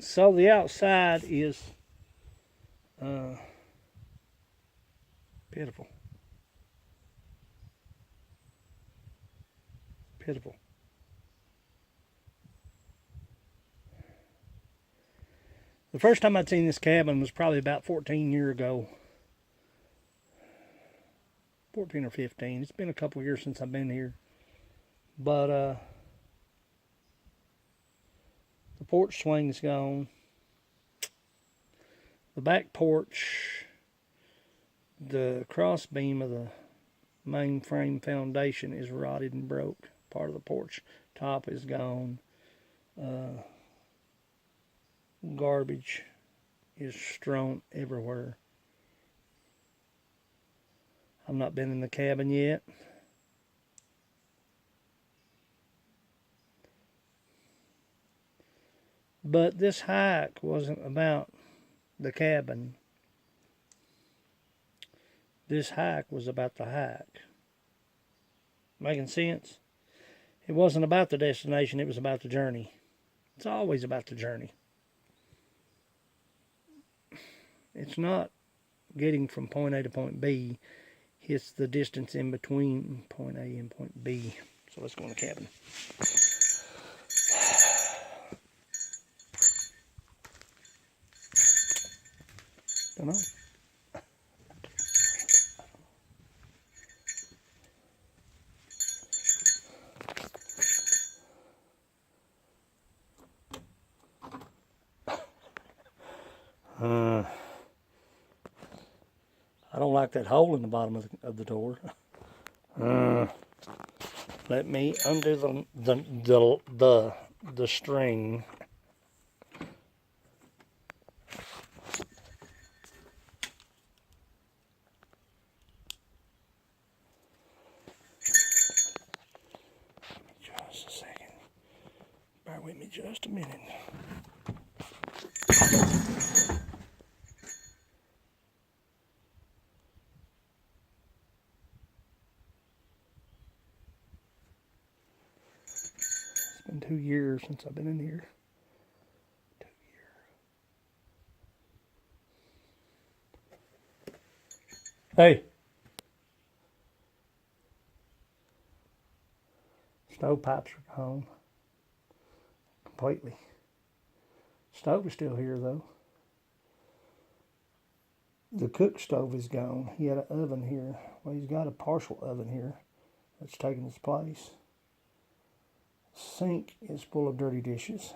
So the outside is pitiful. Pitiful. The first time I'd seen this cabin was probably about 14 years ago. 14 or 15. It's been a couple years since I've been here. But the porch swing's gone. The back porch, the cross beam of the main frame foundation is rotted and broke. Part of the porch top is gone. Garbage is strewn everywhere. I've not been in the cabin yet. But this hike wasn't about the cabin. This hike was about the hike. Making sense? It wasn't about the destination, it was about the journey. It's always about the journey. It's not getting from point A to point B. It's the distance in between point A and point B. So let's go in the cabin. Don't know. I don't like that hole in the bottom of the door. Let me undo the string. Just a second. Bear with me just a minute. It's been 2 years since I've been in here. 2 years. Hey. Stovepipes are gone. Completely. Stove is still here though. The cook stove is gone. He had an oven here. Well, he's got a partial oven here that's taking its place. Sink is full of dirty dishes.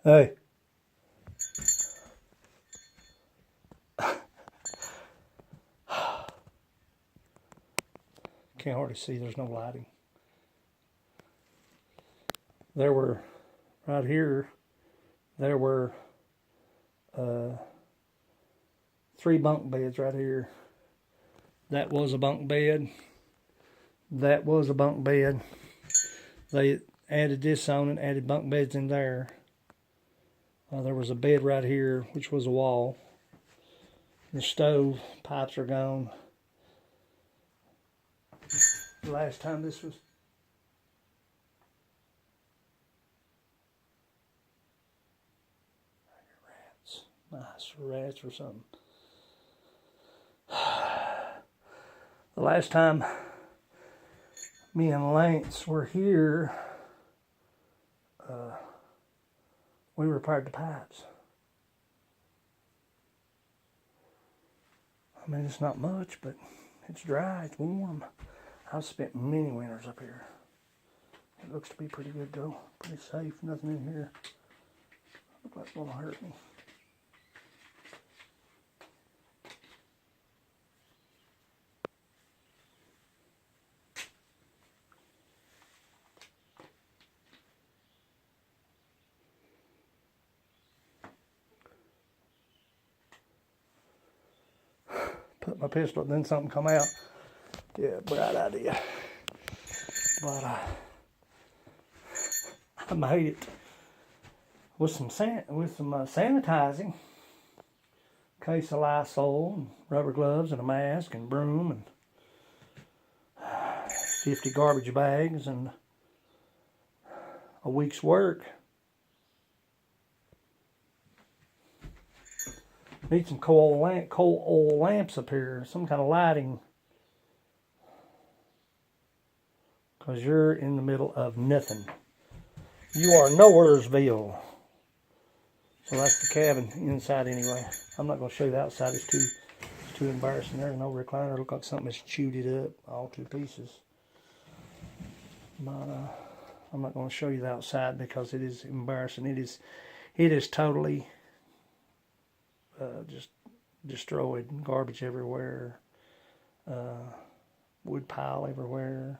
Hey. Can't hardly see, there's no lighting. There were, right here, there were 3 bunk beds right here. That was a bunk bed. That was a bunk bed. They added this on and added bunk beds in there. There was a bed right here, which was a wall. The stove pipes are gone. The last time this was... Rats. Nice rats or something. The last time me and Lance were here, we repaired the pipes. I mean, it's not much, but it's dry, it's warm. I've spent many winters up here. It looks to be pretty good though. Pretty safe, nothing in here. Look like it's gonna hurt me. Put my pistol, then something come out. Yeah, bright idea. But I made it with some sanitizing. case of Lysol, and rubber gloves, and a mask, and broom, and 50 garbage bags, and a week's work. Need some coal oil lamps up here, some kind of lighting. Because you're in the middle of nothing. You are Nowheresville. So that's the cabin inside anyway. I'm not going to show you the outside. It's too embarrassing. There's no recliner. It looks like something has chewed it up, all to pieces. But I'm not going to show you the outside because it is embarrassing. It is totally just destroyed. Garbage everywhere. Wood pile everywhere.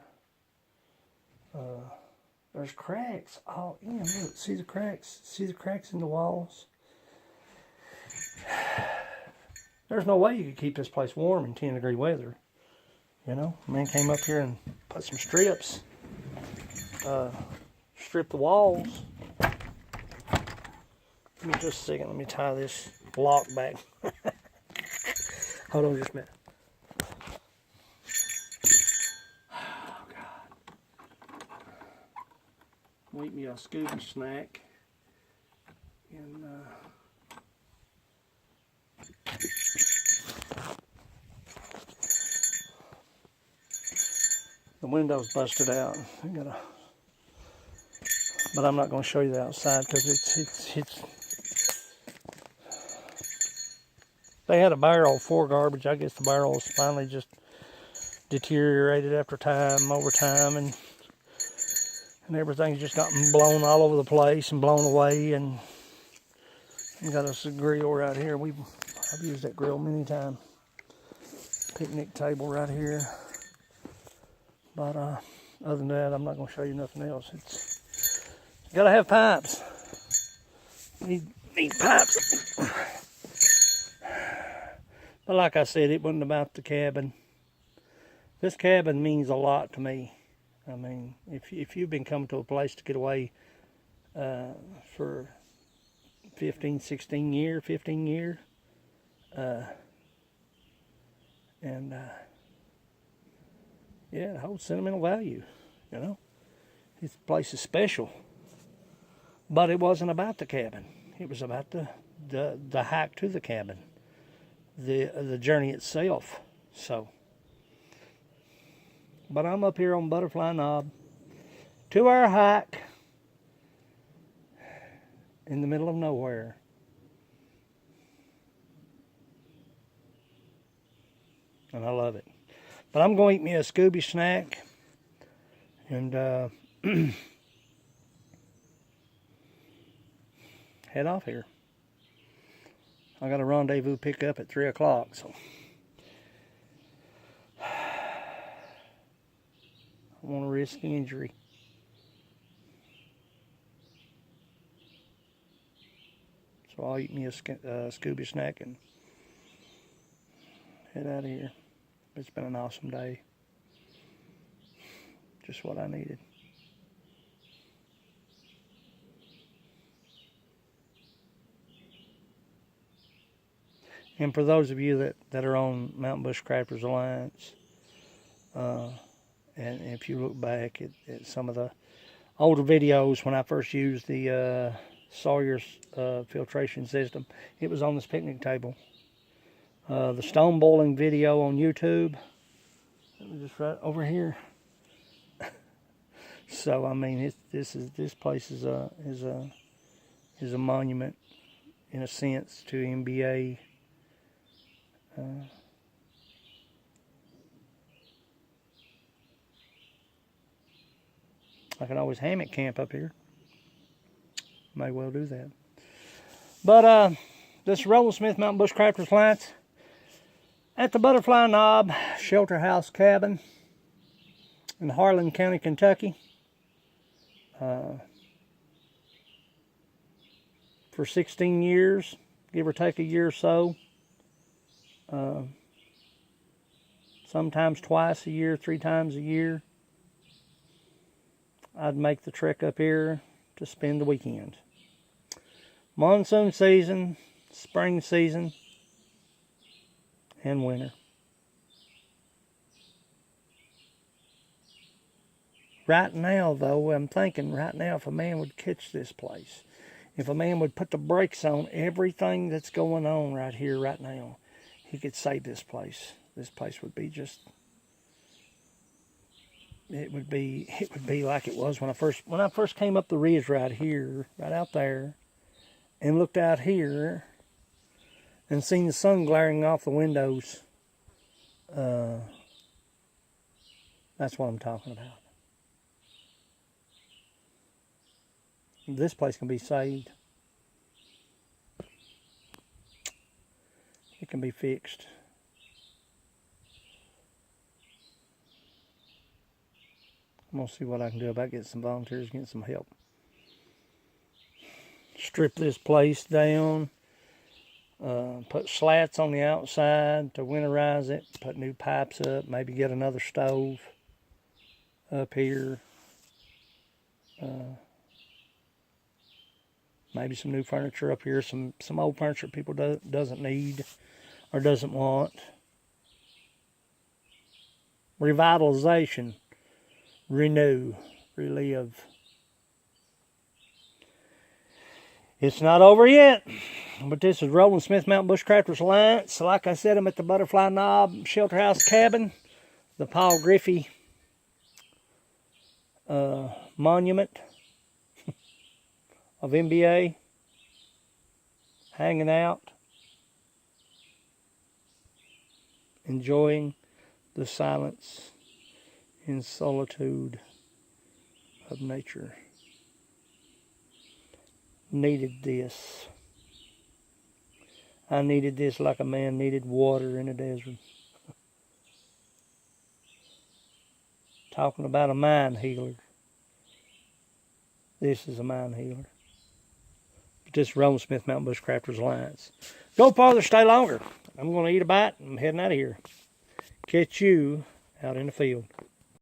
There's cracks all in. Look, see the cracks? See the cracks in the walls? There's no way you could keep this place warm in 10-degree weather. You know, man came up here and put some strips, stripped the walls. Give me just a second. Let me tie this lock back. Hold on just a minute. Oh, God. Eat me a Scooby snack. And, the window's busted out. But I'm not going to show you the outside because it's. They had a barrel for garbage. I guess the barrel's finally just deteriorated over time, and everything's just gotten blown all over the place and blown away. And got us a grill right here. I've used that grill many times. Picnic table right here. But other than that, I'm not going to show you nothing else. You gotta have pipes. Need pipes. But like I said, it wasn't about the cabin. This cabin means a lot to me. I mean, if you've been coming to a place to get away for 15 years, and yeah, it holds sentimental value, you know. This place is special. But it wasn't about the cabin. It was about the hike to the cabin. The journey itself. So, but I'm up here on Butterfly Knob, 2-hour hike in the middle of nowhere. And I love it. But I'm going to eat me a Scooby snack and head off here. I got a rendezvous pick up at 3 o'clock, so I don't want to risk the injury. So I'll eat me a Scooby snack and head out of here. It's been an awesome day. Just what I needed. And for those of you that are on Mountain Bushcrafters Alliance, and if you look back at some of the older videos when I first used the Sawyer's filtration system, it was on this picnic table. The stone boiling video on YouTube, it was just right over here. So I mean, this place is a monument in a sense to MBA. I can always hammock camp up here. May well do that. But this is Roland Smith, Mountain Bushcrafters Alliance, at the Butterfly Knob Shelter House Cabin in Harlan County, Kentucky. For 16 years, give or take a year or so. Sometimes twice a year, 3 times a year, I'd make the trek up here to spend the weekend. Monsoon season, spring season, and winter. Right now, though, I'm thinking right now, if a man would catch this place, if a man would put the brakes on everything that's going on right here, right now, he could save this place. This place would be just, it would be like it was when I first came up the ridge right here, right out there, and looked out here and seen the sun glaring off the windows. That's what I'm talking about. This place can be saved. It can be fixed. I'm going to see what I can do about getting some volunteers, getting some help. Strip this place down. Put slats on the outside to winterize it. Put new pipes up. Maybe get another stove up here. Maybe some new furniture up here. Some old furniture people doesn't need or doesn't want. Revitalization. Renew. Relive. It's not over yet, but this is Roland Smith Mountain Bushcrafters Alliance. Like I said, I'm at the Butterfly Knob Shelter House Cabin, the Paul Griffey Monument of NBA, hanging out, enjoying the silence and solitude of nature. Needed this. I needed this like a man needed water in a desert. Talking about a mind healer. This is a mind healer. But this is Roland Smith Mountain Bushcrafters Alliance. Go farther, stay longer. I'm going to eat a bite and I'm heading out of here. Catch you out in the field.